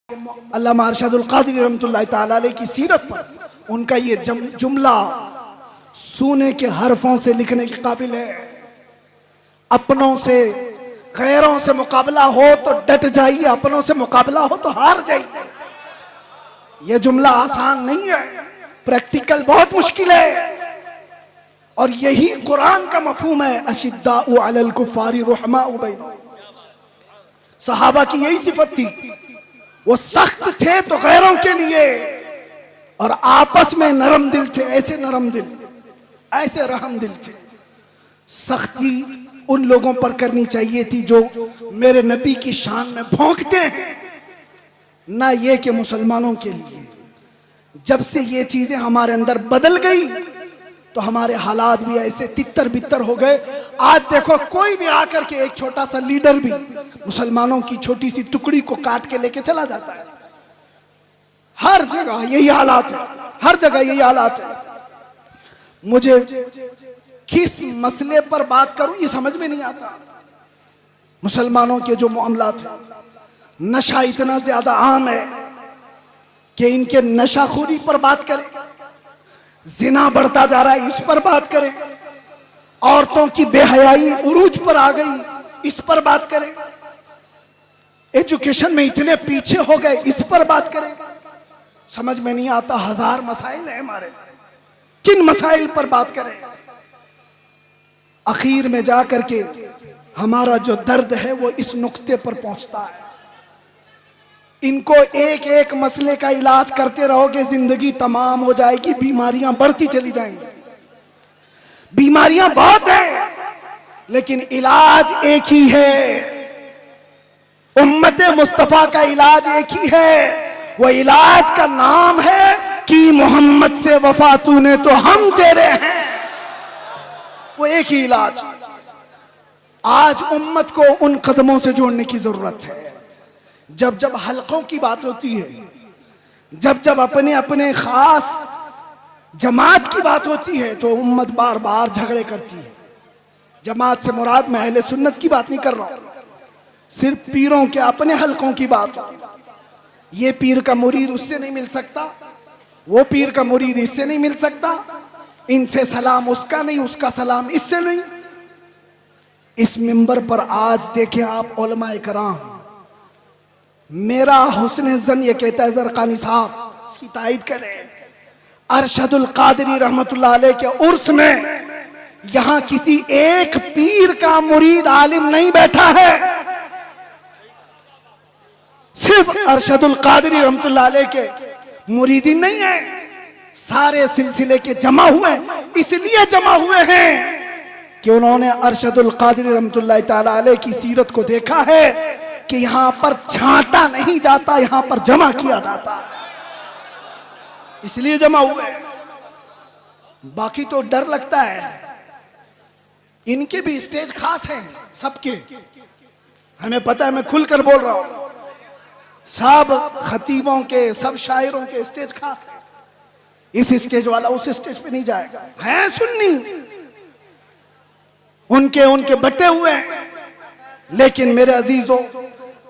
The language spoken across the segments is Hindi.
अल्लामा अरशदुल क़ादिरी रहमतुल्लाहि तआला अलैह की सीरत पर उनका ये जुमला सोने के हरफों से लिखने के काबिल है। अपनों से गैरों से मुकाबला हो तो डट जाइए, अपनों से मुकाबला हो तो हार जाइए। ये जुमला आसान नहीं है, प्रैक्टिकल बहुत मुश्किल है। और यही कुरान का मफहूम है, अशिद्दाउ अलल कुफ्फारी रुहमाउ बैनहुम। सहाबा की यही सिफत थी, वो सख्त थे तो गैरों के लिए और आपस में नरम दिल थे। ऐसे नरम दिल, ऐसे रहम दिल थे। सख्ती उन लोगों पर करनी चाहिए थी जो मेरे नबी की शान में भौंकते हैं, ना ये कि मुसलमानों के लिए। जब से ये चीजें हमारे अंदर बदल गई तो हमारे हालात भी ऐसे तितर बितर हो गए। आज देखो, कोई भी आकर के एक छोटा सा लीडर भी मुसलमानों की छोटी सी टुकड़ी को काट के लेके चला जाता है। हर जगह यही हालात है, हर जगह यही हालात है। मुझे किस मसले पर बात करूं ये समझ में नहीं आता। मुसलमानों के जो मामलात है, नशा इतना ज्यादा आम है कि इनके नशाखोरी पर बात करें, जिना बढ़ता जा रहा है इस पर बात करें, औरतों की बेहयाई उरूज पर आ गई इस पर बात करें, एजुकेशन में इतने पीछे हो गए इस पर बात करें। समझ में नहीं आता, हजार मसाइल है हमारे, किन मसाइल पर बात करें। आखिर में जाकर के हमारा जो दर्द है वो इस नुक्ते पर पहुंचता है। इनको एक एक मसले का इलाज करते रहोगे, जिंदगी तमाम हो जाएगी, बीमारियां बढ़ती चली जाएंगी। बीमारियां बहुत हैं लेकिन इलाज एक ही है। उम्मते मुस्तफा का इलाज एक ही है, वो इलाज का नाम है कि मोहम्मद से वफा तूने तो हम तेरे हैं। वो एक ही इलाज। आज उम्मत को उन कदमों से जोड़ने की जरूरत है। जब जब हलकों की बात होती है, जब जब अपने अपने खास जमात की बात होती है तो उम्मत बार बार झगड़े करती है। जमात से मुराद मैं अहले सुन्नत की बात नहीं कर रहा हूं, सिर्फ पीरों के अपने हलकों की बात। ये पीर का मुरीद उससे नहीं मिल सकता, वो पीर का मुरीद इससे नहीं मिल सकता, इनसे सलाम उसका नहीं, उसका सलाम इससे नहीं। इस मिंबर पर आज देखें आप उलमाए कराम, मेरा हुस्न जन ये कहता है, ज़रक़ानी साहब इसकी तायद करें, अरशदुल क़ादिरी रहमतुल्लाह अलैह के उर्स में यहां किसी एक पीर का मुरीद आलिम नहीं बैठा है, सिर्फ अरशदुल क़ादिरी रहमतुल्लाह अलैह के मुरीदी नहीं है, सारे सिलसिले के जमा हुए। इसलिए जमा हुए हैं कि उन्होंने अरशदुल क़ादिरी रहमतुल्लाह तआला अलैह की सीरत को देखा है कि यहां पर छांटा नहीं जाता, यहां पर जमा किया जाता, इसलिए जमा हुए। बाकी तो डर लगता है। इनके भी स्टेज खास हैं, सबके हमें पता है, मैं खुलकर बोल रहा हूं। सब खतीबों के, सब शायरों के स्टेज खास है। इस स्टेज वाला उस स्टेज पे नहीं जाएगा। है सुन्नी, उनके बटे हुए हैं। लेकिन मेरे अजीजों,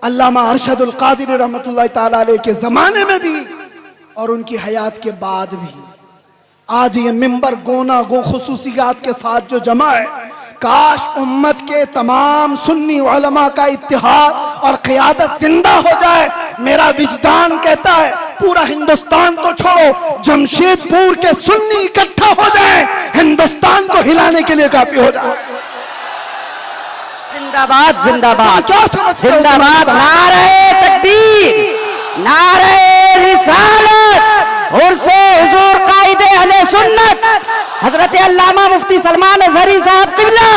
अल्लामा अरशदुल क़ादिरी रहमतुल्लाह तआला अलैह के जमाने में भी और उनकी हयात के बाद भी आज ये मिंबर गोना गो खुसूसियात के साथ जो जमा है, काश उम्मत के तमाम सुन्नी उलमा का इत्तिहाद और क़ियादत जिंदा हो जाए। मेरा विजदान कहता है पूरा हिंदुस्तान तो छोड़ो, जमशेदपुर के सुन्नी इकट्ठा हो जाए, हिंदुस्तान को हिलाने के लिए काफी हो जाए। जिंदाबाद जिंदाबाद क्या समझते हो? जिंदाबाद, नारे तकबीर, नारे रिसालत, उर्से हुजूर कायदे अहले सुन्नत हजरत अल्लामा मुफ्ती सलमान अज़हरी साहब क़िबला,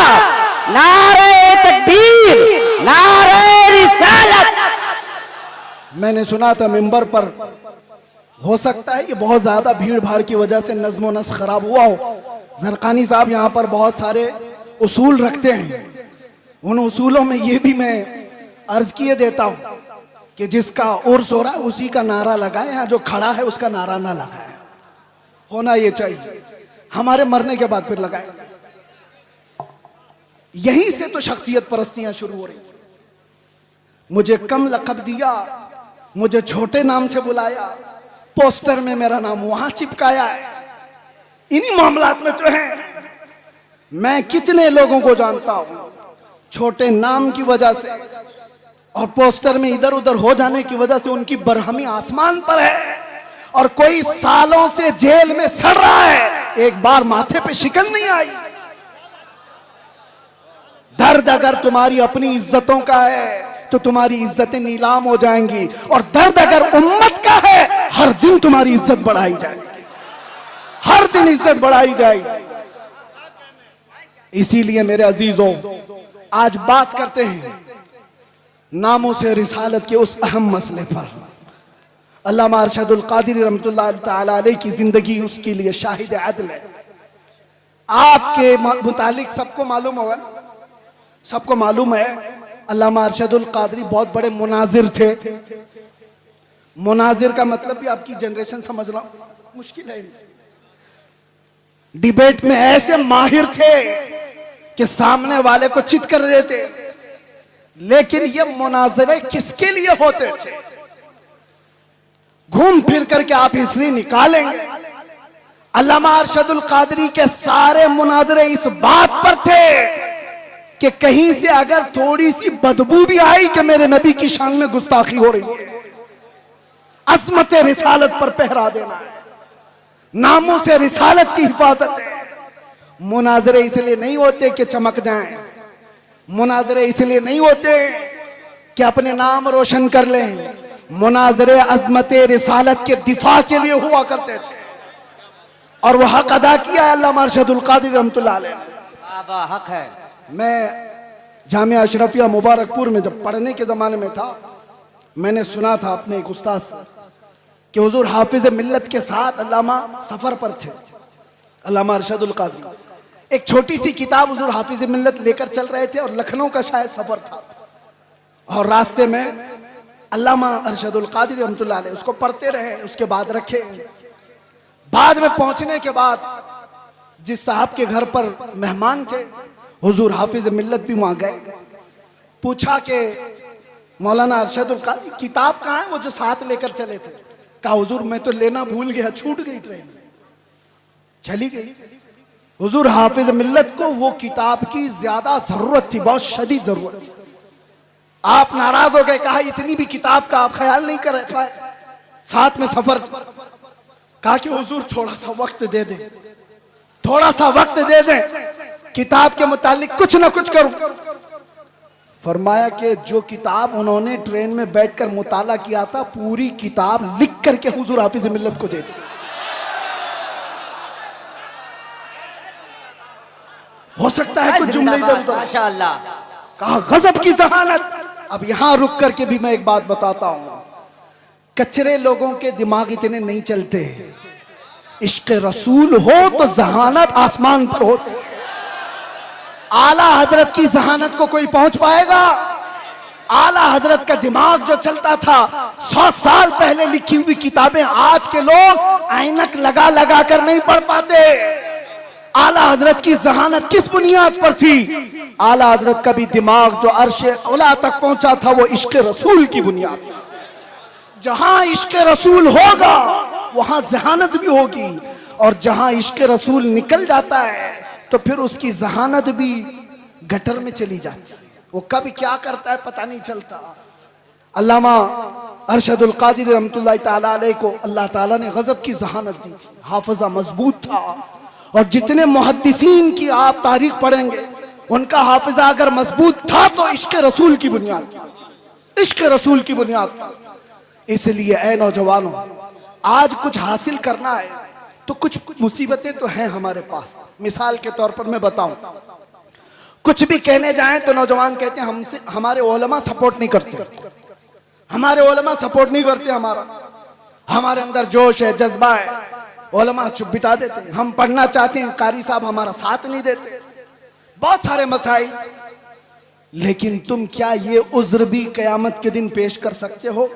नारे तकबीर, नारे रिसालत। मैंने सुना था मिंबर पर, हो सकता है कि बहुत ज्यादा भीड़ भाड़ की वजह से नज़्म नस्क़ खराब हुआ हो। ज़रक़ानी साहब यहाँ पर बहुत सारे उसूल रखते हैं, उन उसूलों में ये भी मैं अर्ज किए देता हूं कि जिसका उर्स हो रहा है उसी का नारा लगाए, या जो खड़ा है उसका नारा ना लगाए। होना ये चाहिए, हमारे मरने के बाद फिर लगाए। यहीं से तो शख्सियत परस्तियां शुरू हो रही। मुझे कम लक़ब दिया मुझे छोटे नाम से बुलाया, पोस्टर में मेरा नाम वहां चिपकाया है। इन्हीं मामलात में तो है। मैं कितने लोगों को जानता हूं छोटे नाम की वजह से और पोस्टर में इधर उधर हो जाने की वजह से उनकी बरहमी आसमान पर है, और कोई सालों से जेल में सड़ रहा है, एक बार माथे पे शिकन नहीं आई। दर्द अगर तुम्हारी अपनी इज्जतों का है तो तुम्हारी इज्जतें नीलाम हो जाएंगी, और दर्द अगर उम्मत का है हर दिन तुम्हारी इज्जत बढ़ाई जाएगी, हर दिन इज्जत बढ़ाई जाएगी। इसीलिए मेरे अजीजों, आज बात करते हैं नामों से रिसालत के उस अहम मसले पर। अल्लामा अरशदुल क़ादिरी रहमतुल्लाह तआला अलैह की जिंदगी उसके लिए शाहिद अदल है। आपके मुतालिक सबको मालूम होगा, सबको मालूम है अल्लामा अरशदुल क़ादिरी बहुत बड़े मुनाजिर थे। मुनाजिर का मतलब भी आपकी जनरेशन समझ रहा हूं मुश्किल है। डिबेट में ऐसे माहिर थे कि सामने वाले को चित कर देते। लेकिन ये मुनाजरे किसके लिए होते थे? घूम फिर करके आप हिस्ट्री निकालेंगे, अल्लामा अरशदुल क़ादिरी के सारे मुनाजरे इस बात पर थे कि कहीं से अगर थोड़ी सी बदबू भी आई कि मेरे नबी की शान में गुस्ताखी हो रही है, अज़मत रिसालत पर पहरा देना है, नामों से रिसालत की हिफाजत है। मुनाजरे इसलिए नहीं होते कि चमक जाएं, मुनाजरे इसलिए नहीं होते कि अपने नाम रोशन कर लें, मुनाजरे अज़मत रिसालत के दिफा के लिए हुआ करते थे, और वह हक अदा किया अल्लामा अरशदुल क़ादिरी रहमतुल्लाह अलैह। हक है। मैं जामिया अशरफिया मुबारकपुर में जब पढ़ने के ज़माने में था, मैंने सुना था अपने एक उस्ताद से कि हुजूर हाफिज मिल्लत के साथ अल्लामा सफ़र पर थे। अल्लामा अरशदुल क़ादिरी एक छोटी सी किताब हुजूर हाफिज मिल्लत लेकर चल रहे थे, और लखनऊ का शायद सफ़र था, और रास्ते में अल्लामा अरशदुल क़ादिरी रहमतुल्लाह अलैह उसको पढ़ते रहे, उसके बाद रखे। बाद में पहुंचने के बाद जिस साहब के घर पर मेहमान थे, हुजूर हाफिज मिल्लत भी वहां गए। पूछा कि मौलाना अरशदुल क़ादिरी किताब कहाँ है, वो जो साथ लेकर चले थे? कहा हुजूर मैं तो लेना भूल गया, छूट गई, ट्रेन चली गई। हुजूर हाफिज मिल्लत को वो किताब की ज्यादा जरूरत थी, बहुत शदीद जरूरत थी। आप नाराज हो गए, कहा इतनी भी किताब का आप ख्याल नहीं कर पाए, साथ में सफर। कहा कि हुजूर थोड़ा सा वक्त दे दें, थोड़ा सा वक्त दे दें, किताब के मुतालिक कुछ ना कुछ करूं। फरमाया कि जो किताब उन्होंने ट्रेन में बैठकर मुताला किया था, पूरी किताब लिख करके हुजूर हाफिज मिल्लत को दे दी। हो सकता है कुछ जुमले इधर उधर, माशाअल्लाह। कहा गजब की जहानत। अब यहां रुक करके भी मैं एक बात बताता हूं, कचरे लोगों के दिमाग इतने नहीं चलते। इश्क रसूल हो तो जहानत आसमान पर होती है। आला हजरत की जहानत को कोई पहुंच पाएगा? आला हजरत का दिमाग जो चलता था, 100 साल पहले लिखी हुई किताबें आज के लोग ऐनक लगा लगा कर नहीं पढ़ पाते। आला हजरत की जहानत किस बुनियाद पर थी? आला हजरत का भी दिमाग जो अर्शे औला तक पहुंचा था, वो इश्क रसूल की बुनियाद। जहां इश्क रसूल होगा वहां जहानत भी होगी, और जहां इश्क रसूल निकल जाता है तो फिर उसकी जहानत भी गटर में चली जाती है। वो कब क्या करता है पता नहीं चलता। अल्लामा अरशदुल क़ादिरी रहमतुल्लाह तआला अलैह को अल्लाह ताला ने गजब की जहानत दी थी, हाफिजा मजबूत था। और जितने मुहद्दिसीन की आप तारीख पढ़ेंगे, उनका हाफिजा अगर मजबूत था तो इश्क रसूल की बुनियाद, इश्क रसूल की बुनियाद। इसलिए ऐ नौजवानों, आज कुछ हासिल करना है तो कुछ मुसीबतें तो हैं हमारे पास। मिसाल के तौर पर मैं बताऊं, कुछ भी कहने जाएं तो नौजवान कहते हैं हमसे हमारे उलमा सपोर्ट नहीं करते, हमारे उलमा सपोर्ट नहीं करते, हमारे अंदर जोश है, जज्बा है, उलमा चुप बिठा देते हैं। हम पढ़ना चाहते हैं, कारी साहब हमारा साथ नहीं देते, बहुत सारे मसाइल। लेकिन तुम क्या ये उज्र भी कयामत के दिन पेश कर सकते हो?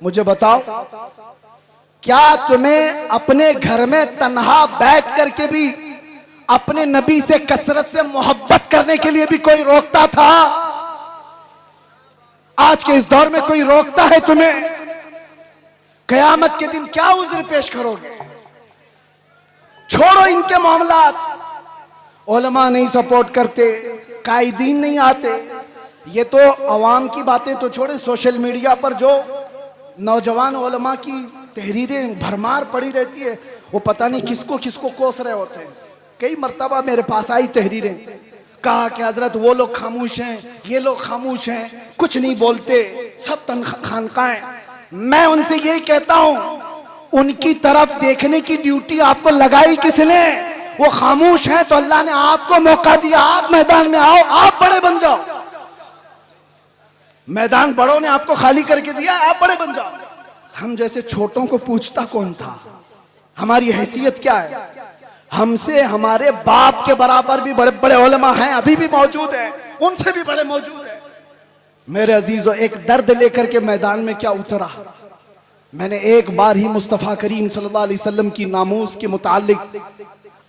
मुझे बताओ, क्या तुम्हें अपने घर में तन्हा बैठ करके भी अपने नबी से कसरत से मोहब्बत करने के लिए भी कोई रोकता था? आज के इस दौर में कोई रोकता है तुम्हें? कयामत के दिन क्या उज्र पेश करोगे? छोड़ो इनके मामलात, उलमा नहीं सपोर्ट करते, कायदीन नहीं आते, ये तो अवाम की बातें तो छोड़े, सोशल मीडिया पर जो नौजवान उलमा की तहरीरें भरमार पड़ी रहती है, वो पता नहीं किसको किसको कोस रहे होते हैं। कई मर्तबा मेरे पास आई तहरीरें, कहा कि हजरत वो लोग खामोश हैं, ये लोग खामोश हैं, कुछ नहीं बोलते, सब खानकाएं। मैं उनसे यही कहता हूं, उनकी तरफ देखने की ड्यूटी आपको लगाई किसने? वो खामोश हैं तो अल्लाह ने आपको मौका दिया, आप मैदान में आओ, आप बड़े बन जाओ। मैदान बड़ों ने आपको खाली करके दिया, आप बड़े बन जाओ। हम जैसे छोटों को पूछता कौन था? हमारी हैसियत क्या है? हमसे हमारे बाप के बराबर भी बड़े बड़े उलमा हैं, अभी भी मौजूद हैं, उनसे भी बड़े मौजूद हैं। मेरे अजीजों, एक दर्द लेकर के मैदान में क्या उतरा? मैंने एक बार ही मुस्तफ़ा करीम सल्लल्लाहु अलैहि वसल्लम की नामूस के मुतालिक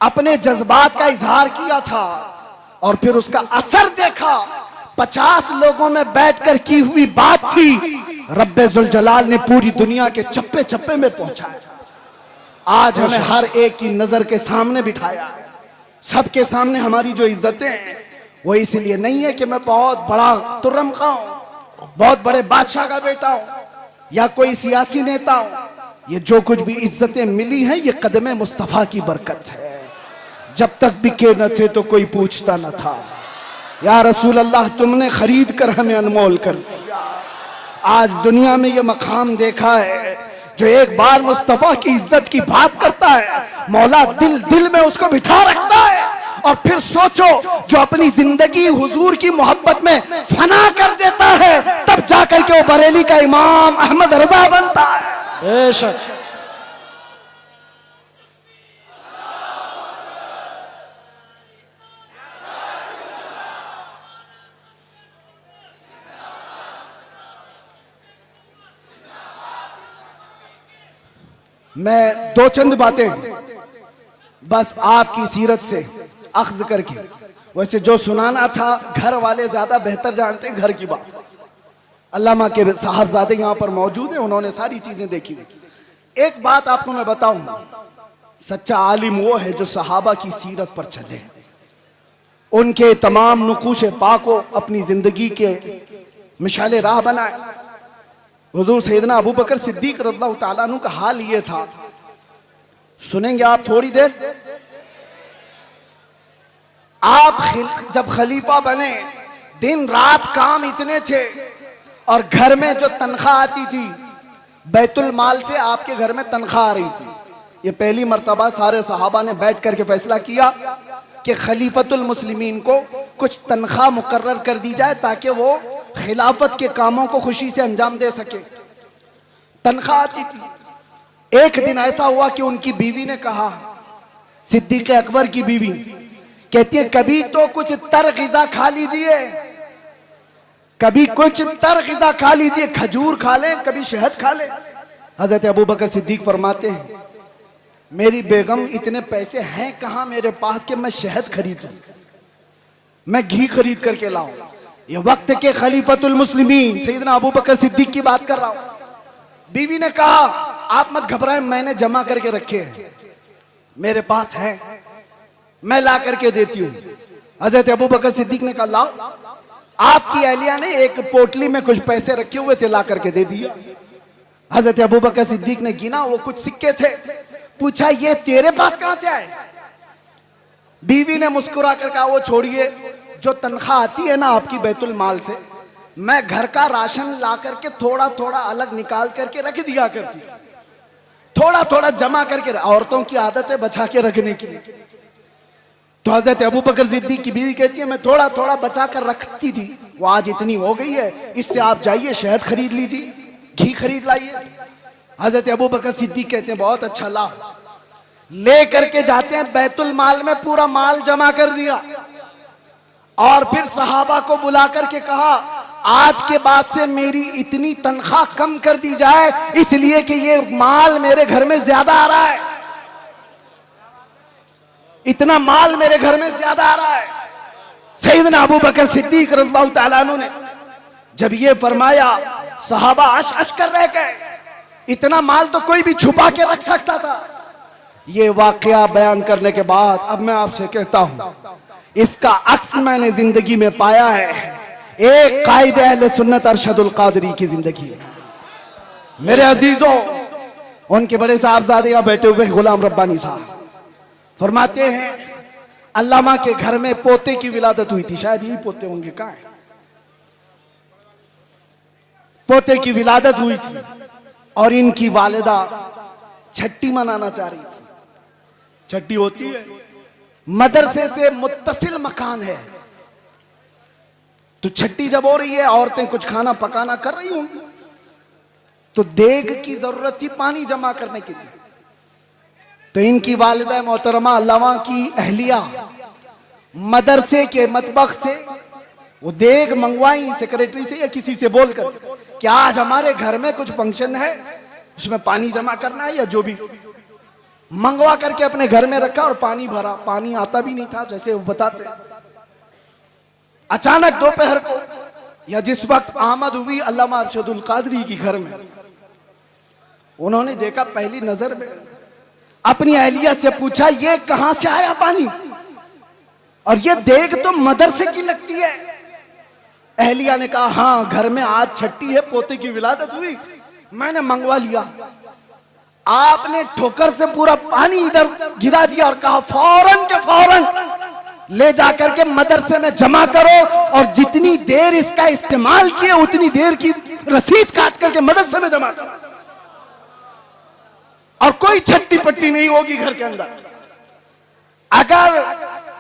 अपने जज्बात का इजहार किया था और फिर उसका असर देखा। 50 लोगों में बैठकर की हुई बात थी, रब्बे जुल जलाल ने पूरी दुनिया के चप्पे चप्पे में पहुंचाया। आज हमें हर एक की नजर के सामने बिठाया। सबके सामने हमारी जो इज्जतें हैं वो इसलिए नहीं है कि मैं बहुत बड़ा तुर्रम का हूं, बहुत बड़े बादशाह का बेटा हूं या कोई सियासी नेता हूं। ये जो कुछ भी इज्जतें मिली हैं ये कदमे मुस्तफा की बरकत है। जब तक बिके न थे तो कोई पूछता न था, या रसूल अल्लाह तुमने खरीद कर हमें अनमोल कर दिया। आज दुनिया में ये मकाम देखा है, जो एक बार मुस्तफा की इज्जत की बात करता है, मौला दिल दिल में उसको बिठा रखता है। और फिर सोचो, जो अपनी जिंदगी हुजूर की मोहब्बत में फना कर देता है, तब जाकर के वो बरेली का इमाम अहमद रजा बनता है। बेशक मैं दो चंद बातें बस आपकी सीरत से अख्ज करके, वैसे जो सुनाना था घर वाले ज्यादा बेहतर जानते हैं घर की बात। अल्लामा के साहबजादे यहाँ पर मौजूद हैं, उन्होंने सारी चीजें देखी। एक बात आपको मैं बताऊं, सच्चा आलिम वो है जो सहाबा की सीरत पर चले, उनके तमाम नुकूश पाक को अपनी जिंदगी के मिसाले राह बनाए। हुजूर सैयदना अबू बकर सिद्दीक रज़ियल्लाहु ताला अन्हु का हाल ये था, सुनेंगे आप थोड़ी देर। आप जब खलीफा बने, दिन रात काम इतने थे और घर में जो तनख्वाह आती थी बैतुल माल से आपके घर में तनख्वाह आ रही थी। ये पहली मर्तबा सारे सहाबा ने बैठ करके फैसला किया कि खलीफतुल मुस्लिमीन को कुछ तनख्वाह मुकर्रर कर दी जाए ताकि वो खिलाफत के कामों को खुशी से अंजाम दे सके। तनख्वाह आती थी। एक दिन ऐसा हुआ कि उनकी बीवी ने कहा, सिद्दीक अकबर की बीवी कहती है, कभी तो कुछ तर ग़िज़ा खा लीजिए, कभी कुछ तर ग़िज़ा खा लीजिए, खजूर खा लें, कभी शहद खा लें। हजरत अबू बकर सिद्दीक फरमाते हैं, मेरी बेगम इतने पैसे हैं कहां मेरे पास कि मैं शहद खरीदूं, मैं घी खरीद करके लाऊं। ये वक्त के खलीफतुल मुस्लिमीन सैयदना अबू बकर सिद्दीक की बात कर रहा हूं। बीवी ने कहा, आप मत घबराएं, मैंने जमा करके रखे हैं, मेरे पास है, मैं ला करके देती हूं। हजरत अबू बकर सिद्दीक ने कहा, लाओ। आपकी अहलिया ने एक पोटली में कुछ पैसे रखे हुए थे, ला करके दे दिया। हजरत अबू बकर सिद्दीक ने गिना, वो कुछ सिक्के थे। पूछा, ये तेरे पास कहां से आए? बीवी ने मुस्कुरा कर कहा, वो छोड़िए, जो तनख्वाह आती है ना आपकी बैतुल माल से, मैं घर का राशन ला करके थोड़ा थोड़ा अलग निकाल करके रख दिया करती थी, थोड़ा थोड़ा जमा करके। औरतों की आदत है बचा के रखने की। तो हजरत अबू बकर सिद्दीक की बीवी कहती है, मैं थोड़ा थोड़ा बचा कर रखती थी, वो आज इतनी हो गई है, इससे आप जाइए शहद खरीद लीजिए, घी खरीद लाइए। हजरत अबू बकर सिद्दीक कहते हैं, बहुत अच्छा, ला। ले करके जाते हैं, बैतुल माल में पूरा माल जमा कर दिया और फिर सहाबा को बुला करके कहा, आज के बाद से मेरी इतनी तनख्वाह कम कर दी जाए, इसलिए कि ये माल मेरे घर में ज्यादा आ रहा है, इतना माल मेरे घर में ज्यादा आ रहा है। सैयदना अबू बकर सिद्दीक रज़ियल्लाहु ताला अन्हु ने जब ये फरमाया, सहाबा अश अश कर रह गए। इतना माल तो कोई भी छुपा के रख सकता था। ये वाकया बयान करने के बाद अब मैं आपसे कहता हूं, इसका अक्स मैंने जिंदगी में पाया है, एक कायदे अहले सुन्नत अरशदुल कादरी की जिंदगी में। मेरे अजीजों, उनके बड़े साहबजादे यहां बैठे हुए गुलाम रब्बानी साहब फरमाते हैं, अल्लामा के घर में पोते की विलादत हुई थी, शायद यही पोते होंगे, कहां है? पोते की विलादत हुई थी और इनकी वालिदा छठी मनाना चाह रही थी। छठी होती है, मदरसे से मुत्तसिल मकान है, तो छठी जब हो रही है, औरतें कुछ खाना पकाना कर रही होंगी, तो देग की जरूरत थी पानी जमा करने के लिए। तो इनकी वालिदा मोहतरमा अल्लामा की अहलिया मदरसे के मतबख से वो देग मंगवाई सेक्रेटरी से या किसी से बोलकर, क्या आज हमारे घर में कुछ फंक्शन है, उसमें पानी जमा करना है, या जो भी मंगवा करके अपने घर में रखा और पानी भरा। पानी आता भी नहीं था, जैसे वो बताते। अचानक दोपहर को या जिस वक्त आमद हुई अल्लामा अरशदुल कादरी की घर में, उन्होंने देखा पहली नजर में, अपनी अहलिया से पूछा, ये कहां से आया पानी, और ये देग तो मदरसे की लगती है। अहलिया ने कहा, हाँ घर में आज छठी है, पोते की विलादत हुई, मैंने मंगवा लिया। आपने ठोकर से पूरा पानी इधर गिरा दिया और कहा, फौरन के फौरन ले जाकर के मदरसे में जमा करो, और जितनी देर इसका इस्तेमाल किए उतनी देर की रसीद काट करके मदरसे में जमा करो, और कोई छट्टी पट्टी नहीं होगी घर के अंदर। अगर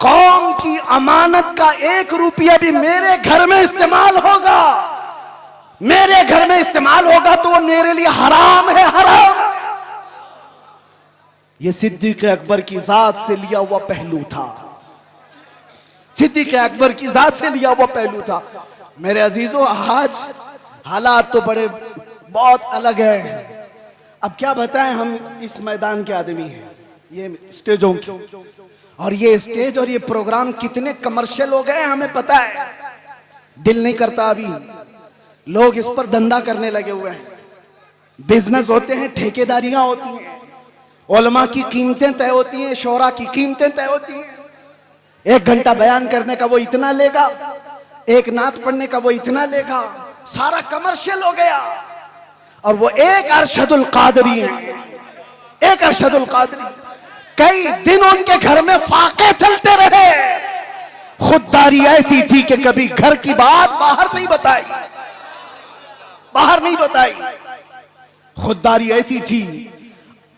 कौम की अमानत का 1 रुपया भी मेरे घर में इस्तेमाल होगा, मेरे घर में इस्तेमाल होगा, तो वो मेरे लिए हराम है, हराम। ये सिद्दीक अकबर की जात से लिया हुआ पहलू था, सिद्दीक अकबर की जात से लिया हुआ पहलू था। मेरे अजीजों, आज हालात तो बड़े बहुत अलग है। अब क्या बताएं, हम इस मैदान के आदमी हैं, ये स्टेजों की, और ये स्टेज और ये प्रोग्राम कितने कमर्शियल हो गए हमें पता है। दिल नहीं करता, अभी लोग इस पर धंधा करने लगे हुए हैं, बिजनेस होते हैं, ठेकेदारियां होती हैं, उलमा की कीमतें तय होती हैं, शोरा की कीमतें तय होती हैं। 1 घंटा बयान करने का वो इतना लेगा, 1 नात पढ़ने का वो इतना लेगा, सारा कमर्शियल हो गया। और वो एक अरशदुल कादरी है, एक अरशदुल कादरी, कई दिन उनके घर में फाके चलते रहे। खुददारी ऐसी थी कि कभी घर की बात बाहर नहीं बताई, बाहर नहीं बताई, खुददारी ऐसी थी।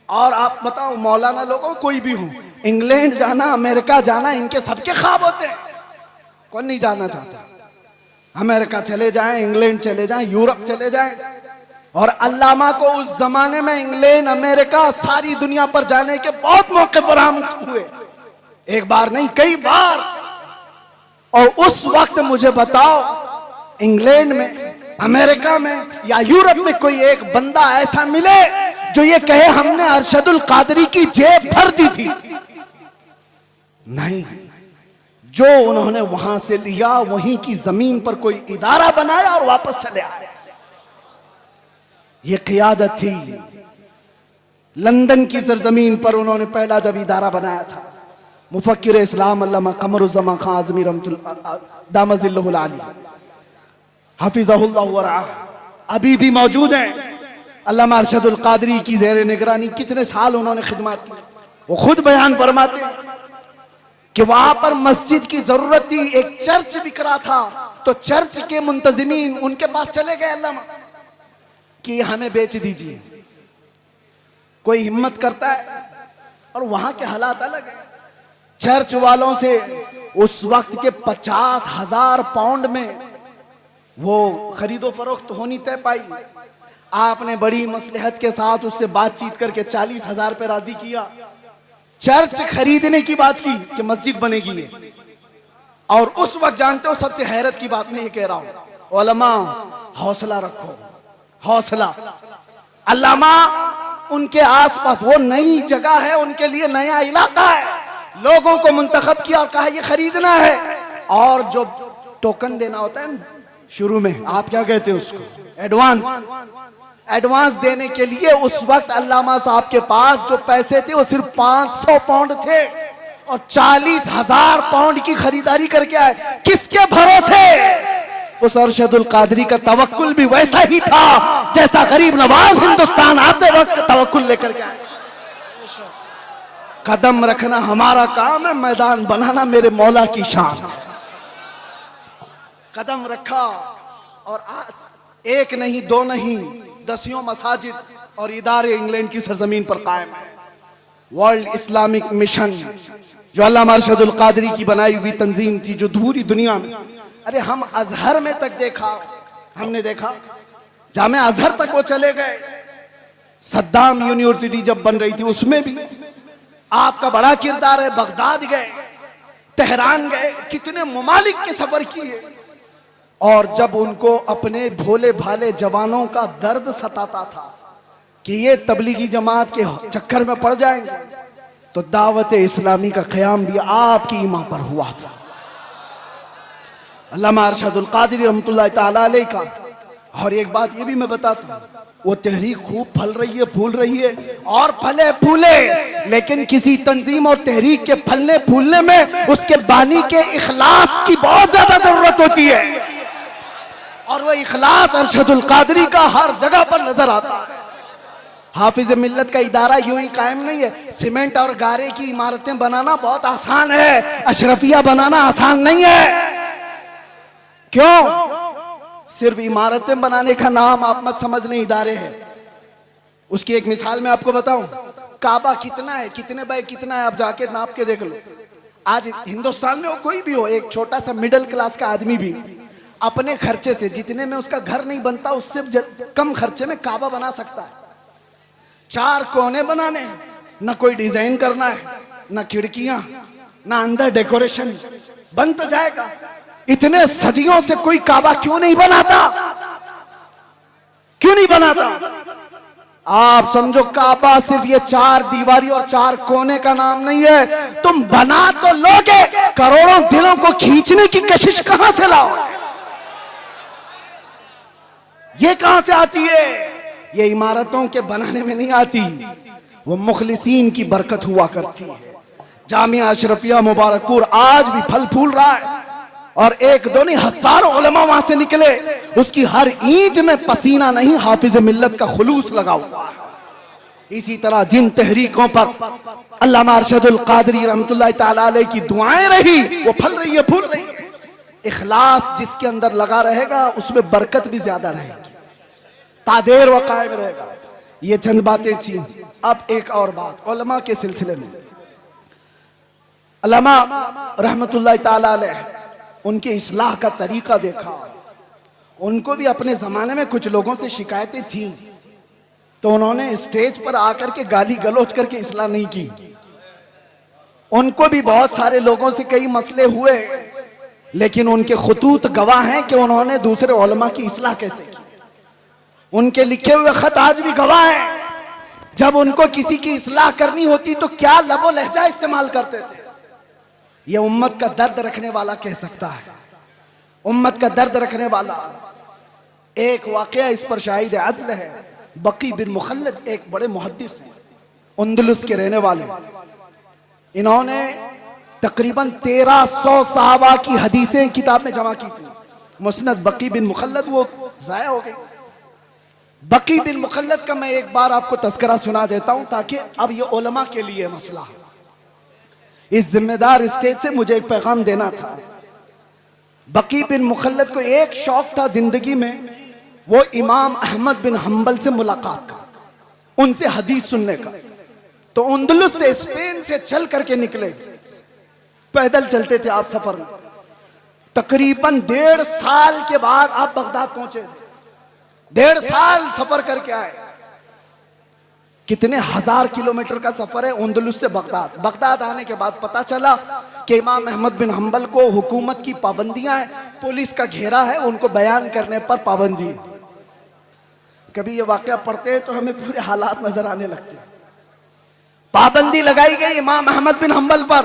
और आप बताओ, मौलाना लोगों कोई भी हो, इंग्लैंड जाना, अमेरिका जाना, इनके सबके ख्वाब होते हैं, कौन नहीं जाना चाहता? अमेरिका चले जाएं, इंग्लैंड चले जाएं, यूरोप चले जाएं। और अल्लामा को उस जमाने में इंग्लैंड, अमेरिका, सारी दुनिया पर जाने के बहुत मौके फराहम हुए, एक बार नहीं कई बार। और उस वक्त मुझे बताओ, इंग्लैंड में, अमेरिका में या यूरोप में कोई एक बंदा ऐसा मिले जो ये कहे हमने अरशदुल कादरी की जेब भर दी थी? नहीं। जो उन्होंने वहां से लिया, वहीं की जमीन पर कोई इदारा बनाया और वापस चले आए। ये क़ियादत थी। लंदन की सरजमीन पर उन्होंने पहला जब इदारा बनाया था, मुफक्किर इस्लाम अल्लामा कमरुज़्ज़मान खान आज़मी दामजिल्लहुल आली हफिज़हुल्लाह व रआ अभी भी मौजूद हैं। अल्लामा अरशदुल कादरी की ज़ेर निगरानी कितने साल उन्होंने खिदमत की। वो खुद बयान फरमाते कि वहां पर मस्जिद की जरूरत थी, एक चर्च बिक रहा था, तो चर्च के मुंतजिमीन उनके पास चले गए अल्लामा कि हमें बेच दीजिए। कोई हिम्मत करता है, और वहां के हालात अलग है। चर्च वालों से उस वक्त के 50,000 पाउंड में वो खरीदो फरोख्त होनी तय पाई। आपने बड़ी मसलहत के साथ उससे बातचीत करके 40,000 पे राजी किया। चर्च खरीदने की बात की कि मस्जिद बनेगी ये। और उस वक्त जानते हो, सबसे हैरत की बात मैं ये कह रहा हूं, उलमा हौसला रखो, हौसला। अल्लामा उनके आसपास, वो नई जगह है, उनके लिए नया इलाका है, लोगों को मुंतखब किया और कहा ये खरीदना है। और जो टोकन देना होता है शुरू में, आप क्या कहते हैं उसको, एडवांस, एडवांस देने के लिए उस वक्त अल्लामा साहब के पास जो पैसे थे वो सिर्फ 500 पाउंड थे और 40,000 पाउंड की खरीदारी करके आए। किसके भरोसे? उस अरशदुल कादरी का तवक्कुल भी वैसा ही था जैसा गरीब नवाज हिंदुस्तान आते वक्त तवक्कुल लेकर के आए। कदम रखना हमारा काम है, मैदान बनाना मेरे मौला की शान। कदम रखा और आज एक नहीं, दो नहीं, दसियों मसाजिद और इदारे इंग्लैंड की सरजमीन पर कायम है। वर्ल्ड इस्लामिक मिशन जो अल्लामा अरशदुल कादरी की बनाई हुई तंजीम थी, जो पूरी दुनिया में, अरे हम अजहर में तक देखा, हमने देखा जामे अजहर तक वो चले गए। सद्दाम यूनिवर्सिटी जब बन रही थी उसमें भी आपका बड़ा किरदार है। बगदाद गए, तेहरान गए, कितने ममालिक के सफर किए। और जब उनको अपने भोले भाले जवानों का दर्द सताता था कि ये तबलीगी जमात के चक्कर में पड़ जाएंगे, तो दावत इस्लामी का क़याम भी आपकी ईमा पर हुआ था। अल्लामा अरशदुल कादरी रहमतुल्लाह तआला अलैह का। और एक बात ये भी मैं बताता हूँ, वो तहरीक खूब फल रही है, फूल रही है और फले फूले, लेकिन किसी तंजीम और तहरीक के फलने फूलने में उसके बानी के इखलास की बहुत ज्यादा जरूरत होती है। और वो इखलास अरशदुल कादरी का हर जगह पर नजर आता है। हाफिज मिल्लत का इदारा यूं ही कायम नहीं है। सीमेंट और गारे की इमारतें बनाना बहुत आसान है, अशरफिया बनाना आसान नहीं है। क्यों? सिर्फ इमारतें बनाने का नाम आप मत समझ लें इदारे हैं। उसकी एक मिसाल मैं आपको बताऊं, काबा कितना है, कितने बाय कितना है, आप जाके नाप के देख लो। आज हिंदुस्तान में हो, कोई भी हो, एक छोटा सा मिडिल क्लास का आदमी भी अपने खर्चे से, जितने में उसका घर नहीं बनता उससे कम खर्चे में काबा बना सकता है। 4 कोने बनाने, ना कोई डिजाइन करना है, ना खिड़कियां, ना अंदर डेकोरेशन, बन तो जाएगा। इतने सदियों से कोई काबा क्यों नहीं बनाता? क्यों नहीं बनाता? आप समझो काबा सिर्फ ये 4 दीवारी और 4 कोने का नाम नहीं है। तुम बना तो लोगे, करोड़ों दिलों को खींचने की कशिश कहां से लाओ? ये कहां से आती है? ये इमारतों के बनाने में नहीं आती, वो मुखलिसीन की बरकत हुआ करती है। जामिया अशरफिया मुबारकपुर आज भी फल फूल रहा है और एक दो नहीं, हजारों उलमा वहां से निकले। उसकी हर ईंट में पसीना नहीं, हाफिज मिल्लत का खुलूस लगा हुआ है। इसी तरह जिन तहरीकों पर अल्लामा अरशदुल कादरी रहमतुल्लाह तआला अलैह की दुआएं रही, वो फल रही है, फूल रही है। इखलास जिसके अंदर लगा रहेगा उसमें बरकत भी ज्यादा रहेगी, तादेर व कायम रहेगा। ये चंद बातें थी। अब एक और बात उलमा के सिलसिले में। अल्लामा रहमतुल्लाह तआला अलैह, उनके इस्लाह का तरीका देखा। उनको भी अपने जमाने में कुछ लोगों से शिकायतें थी, तो उन्होंने स्टेज पर आकर के गाली गलौज करके इस्लाह नहीं की। उनको भी बहुत सारे लोगों से कई मसले हुए, लेकिन उनके खुतूत गवाह हैं कि उन्होंने दूसरे उलमा की इस्लाह कैसे की। उनके लिखे हुए खत आज भी गवाह हैं। जब उनको किसी की इस्लाह करनी होती तो क्या लबो लहजा इस्तेमाल करते थे। ये उम्मत का दर्द रखने वाला कह सकता है, उम्मत का दर्द रखने वाला। एक वाकया इस पर शाहिद अदल है। बकी बिन मुखल्लद एक बड़े मुहद्दिस हैं, अंदलुस के रहने वाले। इन्होंने तकरीबन 1300 सहाबा की हदीसें किताब में जमा की थी। मुस्नद बकी बिन मुखल्लद वो जाया हो गई। बकी बिन मुखल्लद का मैं एक बार आपको तज़किरा सुना देता हूं, ताकि अब ये उलमा के लिए मसला है। इस जिम्मेदार स्टेज से मुझे एक पैगाम देना था। बकी बिन मुखल्लद को एक शौक था जिंदगी में, वो इमाम अहमद बिन हम्बल से मुलाकात का, उनसे हदीस सुनने का। तो अंदलुस से, स्पेन से चल करके निकले, पैदल चलते थे आप सफर में। तकरीबन 1.5 साल के बाद आप बगदाद पहुंचे। 1.5 साल सफर करके आए। कितने हजार किलोमीटर का सफर है अंदलुस से बगदाद। बगदाद आने के बाद पता चला कि इमाम अहमद बिन हम्बल को हुकूमत की पाबंदियां हैं, पुलिस का घेरा है, उनको बयान करने पर पाबंदी है। कभी ये वाकया पढ़ते हैं तो हमें पूरे हालात नजर आने लगते हैं। पाबंदी लगाई गई इमाम अहमद बिन हम्बल पर।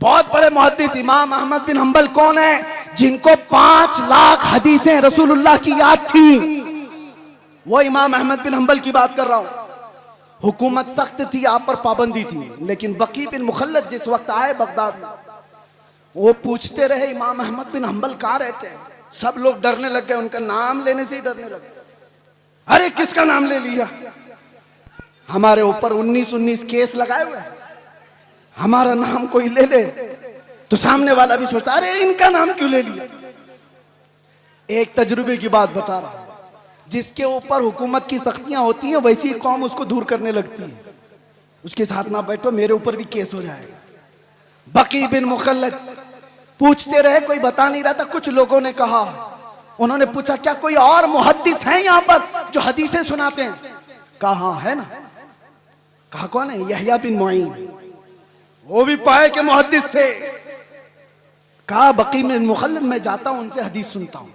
बहुत बड़े मुहद्दिस इमाम अहमद बिन हम्बल कौन है? जिनको 5 लाख हदीसें रसूलुल्लाह की याद थी। वो इमाम अहमद बिन हंबल की बात कर रहा हूं। हुकूमत सख्त थी, आप पर पाबंदी थी, लेकिन बकी बिन मुखल्लद जिस वक्त आए बगदाद में, वो पूछते रहे इमाम अहमद बिन हंबल कहाँ रहते हैं। सब लोग डरने लग गए, उनका नाम लेने से ही डरने लगे। अरे किसका नाम ले लिया? हमारे ऊपर 19 केस लगाए हुए हैं, हमारा नाम कोई ले ले तो सामने वाला भी सोचता अरे इनका नाम क्यों ले लिया। एक तजुर्बे की बात बता रहा हूं, जिसके ऊपर हुकूमत की सख्तियां होती हैं वैसी कौम उसको दूर करने लगती है। उसके साथ ना बैठो, मेरे ऊपर भी केस हो जाएगा। बकी बिन मुखल्लद पूछते रहे, कोई बता नहीं रहा था। कुछ लोगों ने कहा, उन्होंने पूछा क्या कोई और मुहद्दिस है यहां पर जो हदीसें सुनाते हैं? कहा हाँ है ना। कहा कौन है? यहया बिन मुईन, वो भी पाए के मुहद्दिस थे। कहा बकी बिन मुखल्लद मैं जाता हूं, उनसे हदीस सुनता हूं।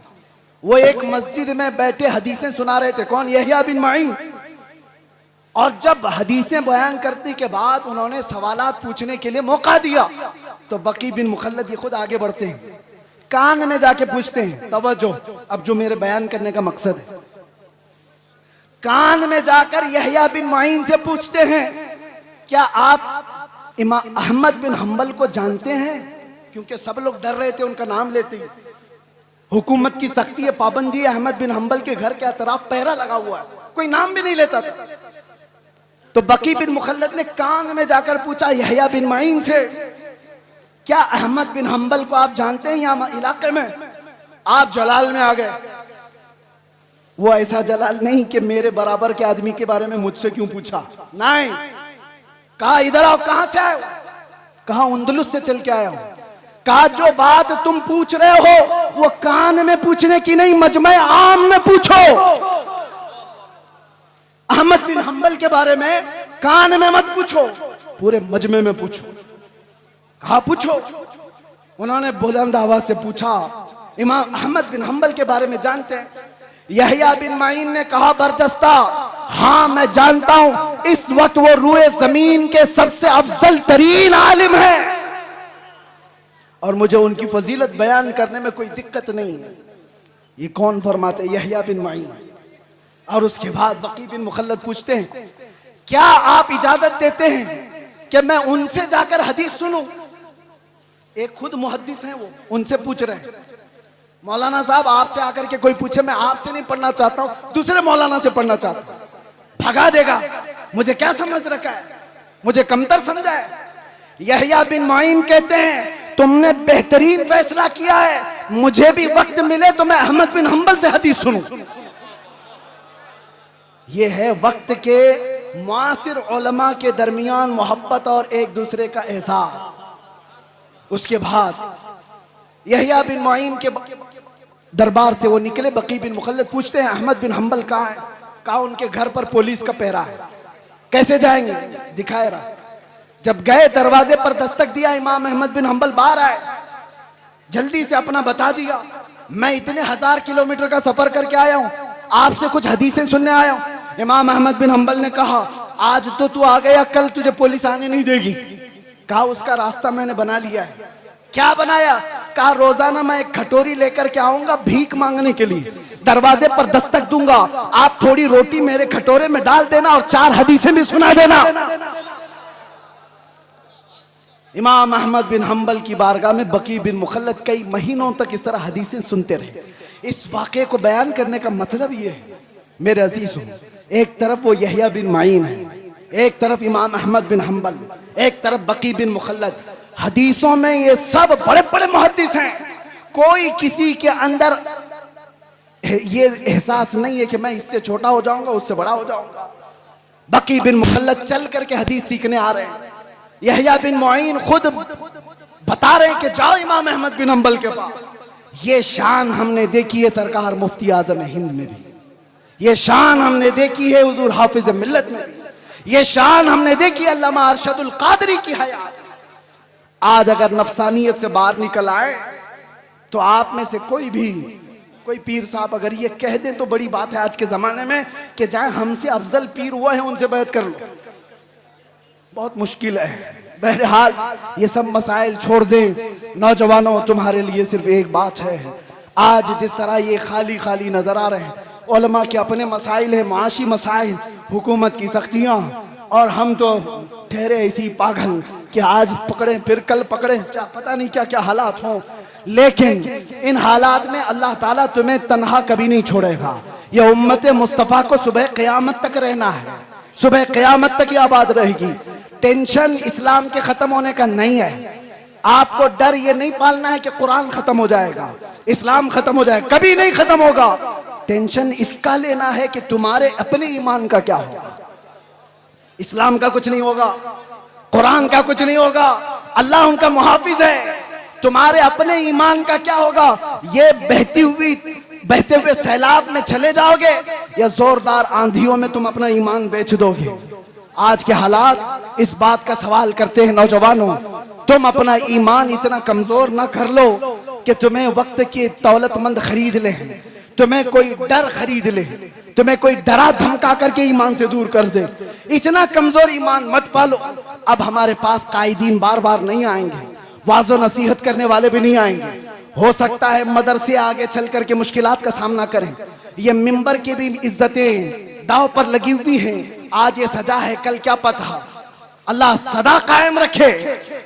वो एक मस्जिद में बैठे हदीसें सुना रहे थे। कौन? यहया बिन मुईन। और जब हदीसें बयान करने के बाद उन्होंने सवालात पूछने के लिए मौका दिया तो बकी बिन मुखल्लद ये खुद आगे बढ़ते हैं, कान में जाके पूछते हैं। तवज्जो, अब जो मेरे बयान करने का मकसद है, कान में जाकर यहया बिन मुईन से पूछते हैं क्या आप इमाम अहमद बिन हंबल को जानते हैं? क्योंकि सब लोग डर रहे थे उनका नाम लेते ही। हुकूमत की सख्ती है, पाबंदी है, अहमद बिन हंबल के घर के अतराफ पहरा लगा हुआ है, कोई नाम भी नहीं लेता था। तो बकी बिन मुखल्लद ने कान में जाकर पूछा यहया बिन मुईन से, क्या अहमद बिन हंबल को आप जानते हैं यहाँ इलाके में? आप जलाल में आ गए। वो ऐसा जलाल नहीं कि मेरे बराबर के आदमी के बारे में मुझसे क्यों पूछा, नहीं। कहा इधर आओ, कहां से आए हो? कहा अंदलुस से चल के आया हूं। कहा जो बात तुम पूछ रहे हो वो कान में पूछने की नहीं, मजमे आम में पूछो। अहमद बिन हंबल के बारे में कान में मत पूछो, पूरे मजमे में पूछो। कहा पूछो। उन्होंने बुलंद आवाज से पूछा इमाम अहमद बिन हंबल के बारे में जानते हैं? यहया बिन मुईन ने कहा बरजस्ता, हाँ मैं जानता हूं। इस वक्त वो रूए जमीन के सबसे अफजल तरीन आलिम है और मुझे उनकी फजीलत बयान करने में कोई दिक्कत नहीं है। ये कौन फरमाते? यहया बिन मुईन। और उसके बाद बकी बिन मुखल्लद पूछते हैं क्या आप इजाजत देते हैं कि मैं उनसे जाकर हदीस सुनूं? एक खुद मुहद्दिस हैं, वो उनसे पूछ रहे हैं मौलाना साहब आपसे आकर के कोई पूछे, मैं आपसे नहीं पढ़ना चाहता हूं, दूसरे मौलाना से पढ़ना चाहता हूं। भगा देगा, मुझे क्या समझ रखा है, मुझे कमतर समझा है। यहया बिन मुईन कहते हैं तुमने बेहतरीन फैसला किया है, मुझे भी वक्त मिले तो मैं अहमद बिन हंबल से हदीस सुनूं। यह है वक्त के मुआसिर उलमा के दरमियान मोहब्बत और एक दूसरे का एहसास। उसके बाद यहया बिन मुईन के दरबार से वो निकले। बकी बिन मुखल्लद पूछते हैं अहमद बिन हंबल कहाँ है? कहा उनके घर पर पुलिस का पहरा है। कैसे जाएंगे? दिखाए रास्ता। जब गए दरवाजे पर दस्तक दिया, इमाम अहमद बिन हंबल बाहर आए, जल्दी से अपना बता दिया, मैं इतने 1000 किलोमीटर का सफर करके आया हूं, आपसे कुछ हदीसें सुनने आया हूं। इमाम अहमद बिन हंबल ने कहा आज तो तू आ गया, कल तुझे पुलिस आने नहीं देगी। कहा उसका रास्ता मैंने बना लिया है। क्या बनाया? कहा रोजाना मैं एक कटोरी लेकर के आऊंगा भीख मांगने के लिए, दरवाजे पर दस्तक दूंगा, आप थोड़ी रोटी मेरे कटोरे में डाल देना और 4 हदीसें भी सुना देना। इमाम अहमद बिन हंबल की बारगाह में बकी बिन मुखल्लद कई महीनों तक इस तरह हदीसें सुनते रहे। इस वाक़े को बयान करने का मतलब ये है मेरे अजीजों, एक तरफ वो यहया बिन मुईन है, एक तरफ इमाम अहमद बिन हंबल, एक तरफ बकी बिन मुखल्लद। हदीसों में ये सब बड़े बड़े मुहद्दिस हैं। कोई किसी के अंदर ये एहसास नहीं है कि मैं इससे छोटा हो जाऊंगा, उससे बड़ा हो जाऊंगा। बकी बिन मुखल्लद चल करके हदीस सीखने आ रहे हैं। यहया बिन मुईन खुद बता रहे हैं कि जाओ इमाम अहमद बिन हंबल के पास। ये शान हमने देखी है सरकार मुफ्ती आजम हिंद में भी, ये शान हमने देखी है हुजूर हाफिज मिल्लत में भी, ये शान हमने देखी अल्लामा अरशदुल कादरी की हयात। आज अगर नफसानियत से बाहर निकल आए तो आप में से कोई पीर साहब अगर ये कह दें तो बड़ी बात है आज के जमाने में कि चाहे हमसे अफजल पीर हुआ है उनसे बैत कर लो, बहुत मुश्किल है। बहरहाल ये सब मसाइल छोड़ दें। नौजवानों तुम्हारे लिए सिर्फ एक बात है, आज जिस तरह ये खाली खाली नजर आ रहे हैं उलमा के अपने मसाइल है, माशी मसाइल, हुकूमत की सख्तियाँ, और हम तो ठहरे ऐसी पागल कि आज पकड़े फिर कल पकड़े, पता नहीं क्या क्या हालात हों। लेकिन इन हालात में अल्लाह ताला तुम्हें तन्हा कभी नहीं छोड़ेगा। ये उम्मत मुस्तफ़ा को सुबह क़यामत तक रहना है, सुबह क़यामत तक ये आबाद रहेगी। टेंशन इस्लाम के खत्म होने का नहीं है। आपको डर ये नहीं पालना है कि कुरान खत्म हो जाएगा, इस्लाम खत्म हो जाएगा, कभी नहीं खत्म होगा। टेंशन इसका लेना है कि तुम्हारे अपने ईमान का क्या होगा। इस्लाम का कुछ नहीं होगा, कुरान का कुछ नहीं होगा, अल्लाह उनका मुहाफिज है। तुम्हारे अपने ईमान का क्या होगा। ये बहते हुए सैलाब में चले जाओगे या जोरदार आंधियों में तुम अपना ईमान बेच दोगे। आज के हालात इस बात का सवाल करते हैं नौजवानों, तुम अपना ईमान इतना कमजोर ना कर लो कि तुम्हें वक्त की दौलतमंद खरीद ले, तुम्हें कोई डर खरीद ले, तुम्हें कोई डरा धमका करके ईमान से दूर कर दे। इतना कमजोर ईमान मत पालो। अब हमारे पास कायदीन बार बार नहीं आएंगे, वाज़ो नसीहत करने वाले भी नहीं आएंगे। हो सकता है मदरसे आगे चल करके मुश्किलात का सामना करें। ये मिंबर की भी इज्जतें दाव पर लगी हुई हैं। आज ये सजा है, कल क्या पता। अल्लाह सदा कायम रखे,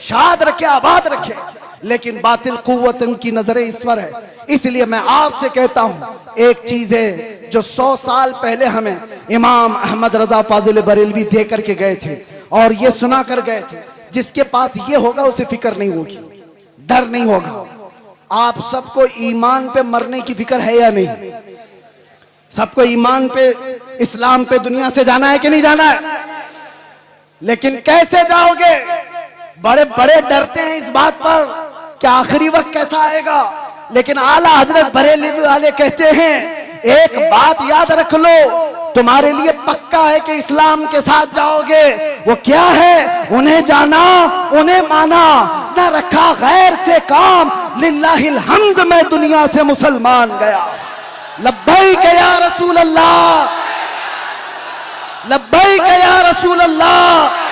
शाद रखे, आबाद रखे। लेकिन बातिल कुव्वत की नजरें इस पर है। इसलिए मैं आपसे कहता हूं, एक चीज है जो 100 साल पहले हमें इमाम अहमद रजा फाजिल बरेलवी दे करके गए थे और ये सुना कर गए थे, जिसके पास ये होगा उसे फिक्र नहीं होगी, डर नहीं होगा। आप सबको ईमान पे मरने की फिक्र है या नहीं? सबको ईमान पे, इस्लाम पे दुनिया से जाना है कि नहीं जाना है? लेकिन कैसे जाओगे? बड़े बड़े डरते हैं इस बात पर कि आखिरी वक्त कैसा आएगा। लेकिन आला हजरत बरेली वाले कहते हैं एक बात याद रख लो, तुम्हारे लिए पक्का है कि इस्लाम के साथ जाओगे। वो क्या है? उन्हें जाना, उन्हें माना, न रखा गैर से काम, लिल्लाहिल हम्द मैं दुनिया से मुसलमान गया। लब्बैक या रसूल अल्लाह, लब्बैक या रसूल अल्लाह।